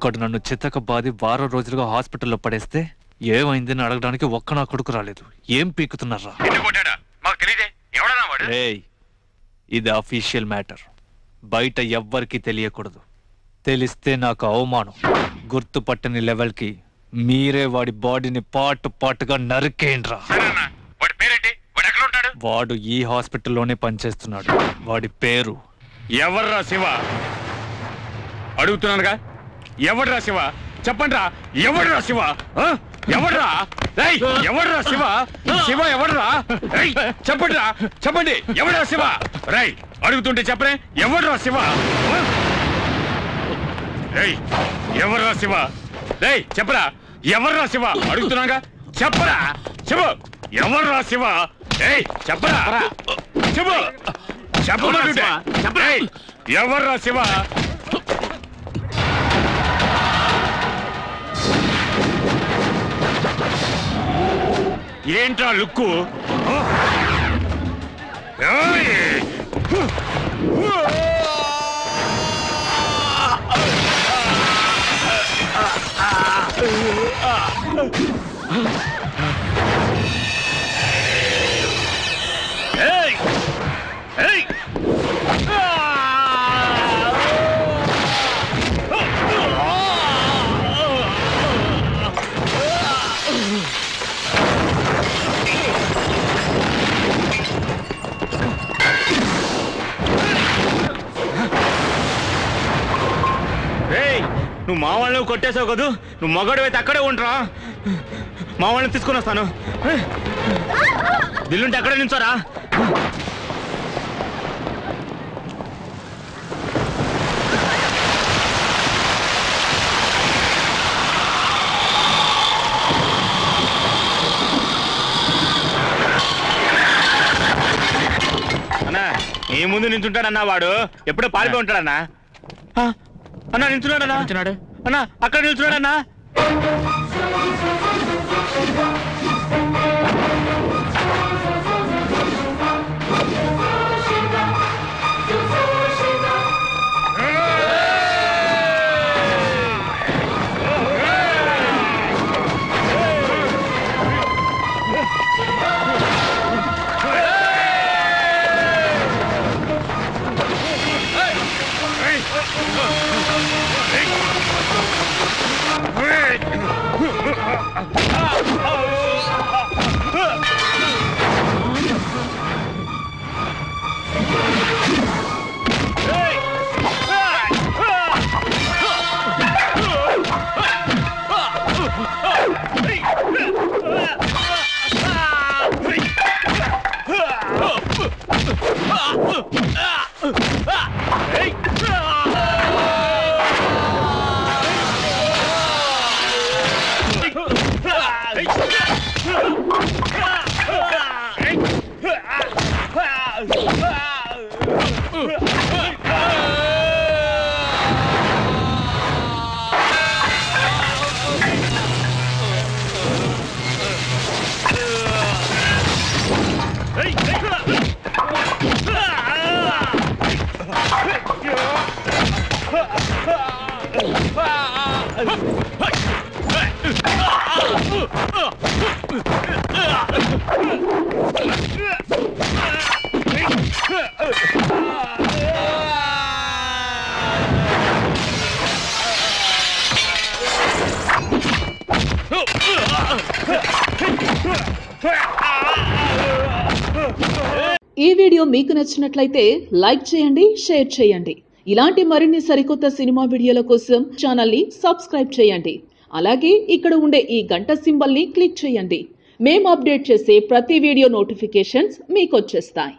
ఒక్కడు నన్ను చిత్తక బాది వారం రోజులుగా హాస్పిటల్లో పడేస్తే ఏమైందని అడగడానికి ఒక్క నా కొడుకు రాలేదు. ఏం పీకుతున్నారా? ఇది అఫీషియల్ మ్యాటర్, బయట ఎవ్వరికి తెలియకూడదు. తెలిస్తే నాకు అవమానం. గుర్తుపట్టని లెవెల్కి మీరే వాడి బాడీని పార్ట్ పార్ట్గా నరికేయండ్రా. వాడు ఈ హాస్పిటల్లోనే పనిచేస్తున్నాడు. వాడి పేరు ఎవర్రా శివ? అడుగుతున్నానుగా, ఎవడ్రా శివ? చెప్పండి రా, ఎవడ్రా శివ? ఎవడ్రా? ఎవడ్రా శివ? శివ ఎవడ్రా? చెప్పండి రా, చెప్పండి, ఎవడ్రా శివ? రై అడుగుతుంటే చెప్పరే, ఎవడ్రా శివ? ఎవర్రా శివ? రేయ్ చెప్పరా, ఎవర్రా శివ? అడుగుతున్నాగా, చెప్పరా శివ, ఎవర్రా శివ? చెప్పరా శివ, చెప్పరా, ఎవర్రా శివ? ఏంట్రా లుక్కు? నువ్వు మా వాళ్ళని కొట్టేసావు కదూ, నువ్వు మగాడు అయితే అక్కడే ఉంటారా? మా వాళ్ళని తీసుకొని వస్తాను. బిల్లుంటే అక్కడే నించోరా. అన్నా నీ ముందు నించుంటాడన్నా, వాడు ఎప్పుడో పారిపోయి ఉంటాడన్నా. అన్నా నిల్చున్నాడన్నా, అన్నా అక్కడ నిల్చున్నాడన్నా. ఈ వీడియో మీకు నచ్చినట్లయితే లైక్ చేయండి, షేర్ చేయండి. ఇలాంటి మరిన్ని సరికొత్త సినిమా వీడియోల కోసం ఛానల్ ని సబ్స్క్రైబ్ చేయండి. అలాగే ఇక్కడ ఉండే ఈ గంట సింబల్ ని క్లిక్ చేయండి. మేము అప్డేట్ చేసే ప్రతి వీడియో నోటిఫికేషన్స్ మీకు వచ్చేస్తాయి.